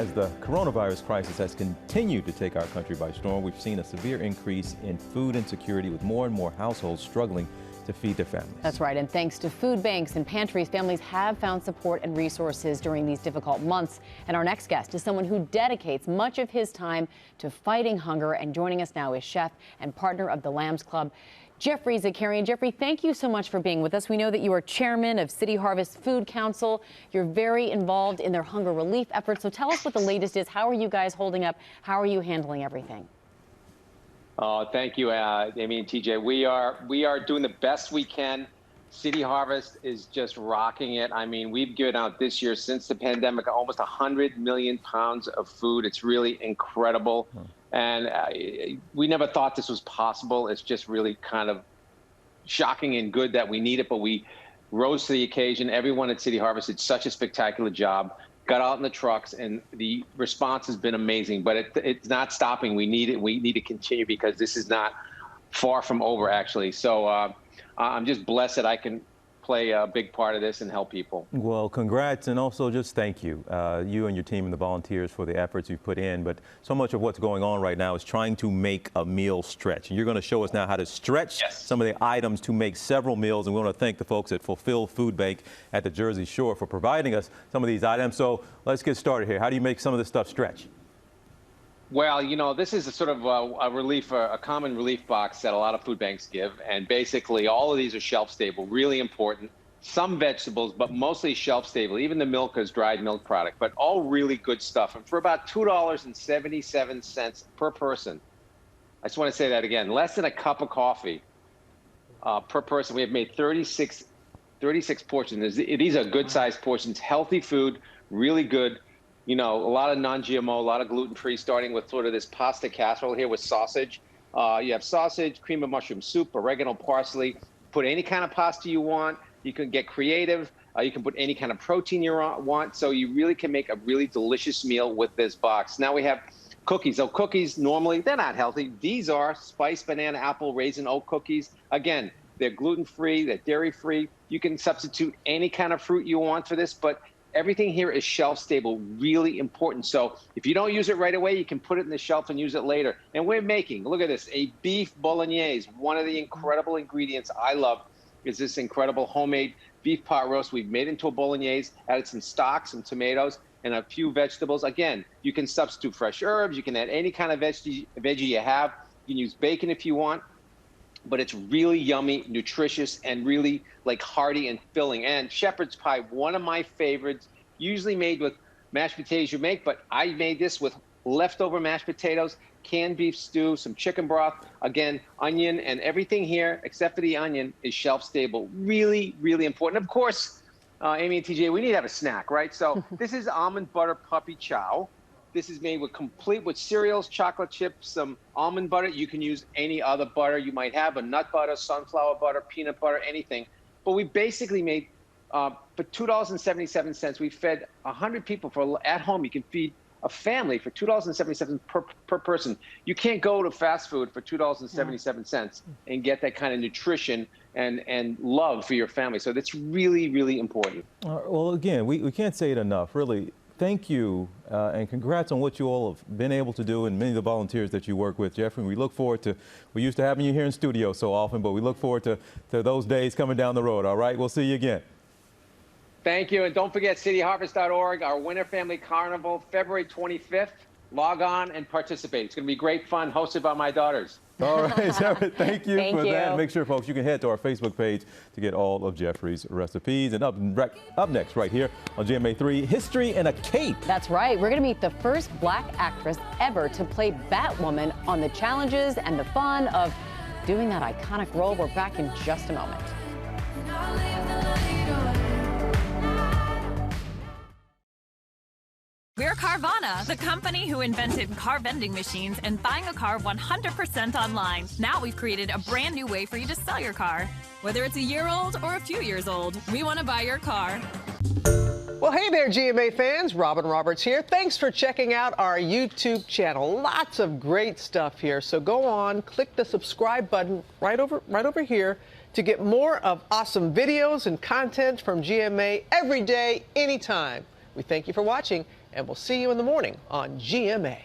As the coronavirus crisis has continued to take our country by storm, we've seen a severe increase in food insecurity, with more and more households struggling to feed their families. That's right. And thanks to food banks and pantries, families have found support and resources during these difficult months. And our next guest is someone who dedicates much of his time to fighting hunger. And joining us now is chef and partner of the Lambs Club, Geoffrey Zakarian. Geoffrey, thank you so much for being with us. We know that you are chairman of City Harvest Food Council. You're very involved in their hunger relief efforts. So tell us what the latest is. How are you guys holding up? How are you handling everything? Thank you, Amy and TJ. We are doing the best we can. City Harvest is just rocking it. I mean, we've given out this year, since the pandemic, almost 100 million pounds of food. It's really incredible. And we never thought this was possible. It's just really kind of shocking and good that we need it, but we rose to the occasion. Everyone at City Harvest did such a spectacular job, got out in the trucks, and the response has been amazing. But it's not stopping. We need it. We need to continue, because this is not far from over, actually. So I'm just blessed that I can play a big part of this and help people. Well, congrats, and also just thank you, you and your team and the volunteers, for the efforts you've put in. But so much of what's going on right now is trying to make a meal stretch. And you're going to show us now how to stretch some of the items to make several meals. And we want to thank the folks at Fulfill Food Bank at the Jersey Shore for providing us some of these items. So let's get started here. How do you make some of this stuff stretch? Well, you know, this is a sort of a common relief box that a lot of food banks give. And basically, all of these are shelf stable, really important. Some vegetables, but mostly shelf stable. Even the milk is dried milk product, but all really good stuff. And for about $2.77 per person, I just want to say that again, less than a cup of coffee per person. We have made 36 portions. These are good sized portions, healthy food, really good. You know, a lot of non-GMO, a lot of gluten-free, starting with sort of this pasta casserole here with sausage. You have sausage, cream of mushroom soup, oregano, parsley. Put any kind of pasta you want. You can get creative. You can put any kind of protein you want. So you really can make a really delicious meal with this box. Now we have cookies. So cookies, normally, they're not healthy. These are spiced banana, apple, raisin, oat cookies. Again, they're gluten-free, they're dairy-free. You can substitute any kind of fruit you want for this, but everything here is shelf stable, really important. So if you don't use it right away, you can put it in the shelf and use it later. And we're making, look at this, a beef bolognese. One of the incredible ingredients I love is this incredible homemade beef pot roast. We've made into a bolognese, added some stock, some tomatoes, and a few vegetables. Again, you can substitute fresh herbs. You can add any kind of veggie you have. You can use bacon if you want. But it's really yummy, nutritious, and really like hearty and filling. And shepherd's pie, one of my favorites, usually made with mashed potatoes you make, but I made this with leftover mashed potatoes, canned beef stew, some chicken broth, again, onion, and everything here, except for the onion, is shelf stable. Really, really important. Of course, Amy and TJ, we need to have a snack, right? So this is almond butter puppy chow. This is made with cereals, chocolate chips, some almond butter. You can use any other butter you might have, a nut butter, sunflower butter, peanut butter, anything. But we basically made, for $2.77, we fed 100 people at home. You can feed a family for $2.77 per person. You can't go to fast food for $2.77 and get that kind of nutrition and love for your family. So that's really, really important. Well, again, we can't say it enough, really. Thank you, and congrats on what you all have been able to do, and many of the volunteers that you work with, Geoffrey. We look forward to, we used to having you here in studio so often, but we look forward to those days coming down the road, all right? We'll see you again. Thank you, and don't forget cityharvest.org, our Winter Family Carnival, February 25th. Log on and participate. It's going to be great fun, hosted by my daughters. All right, Geoffrey, thank you for that. Make sure, folks, you can head to our Facebook page to get all of Geoffrey's recipes. And up next, right here on GMA3, History in a Cape. That's right. We're going to meet the first black actress ever to play Batwoman on the challenges and the fun of doing that iconic role. We're back in just a moment. We're Carvana, the company who invented car vending machines and buying a car 100% online. Now we've created a brand new way for you to sell your car. Whether it's a year old or a few years old, we want to buy your car. Well, hey there, GMA fans. Robin Roberts here. Thanks for checking out our YouTube channel. Lots of great stuff here. So go on, click the subscribe button right over here to get more of awesome videos and content from GMA every day, anytime. We thank you for watching and we'll see you in the morning on GMA.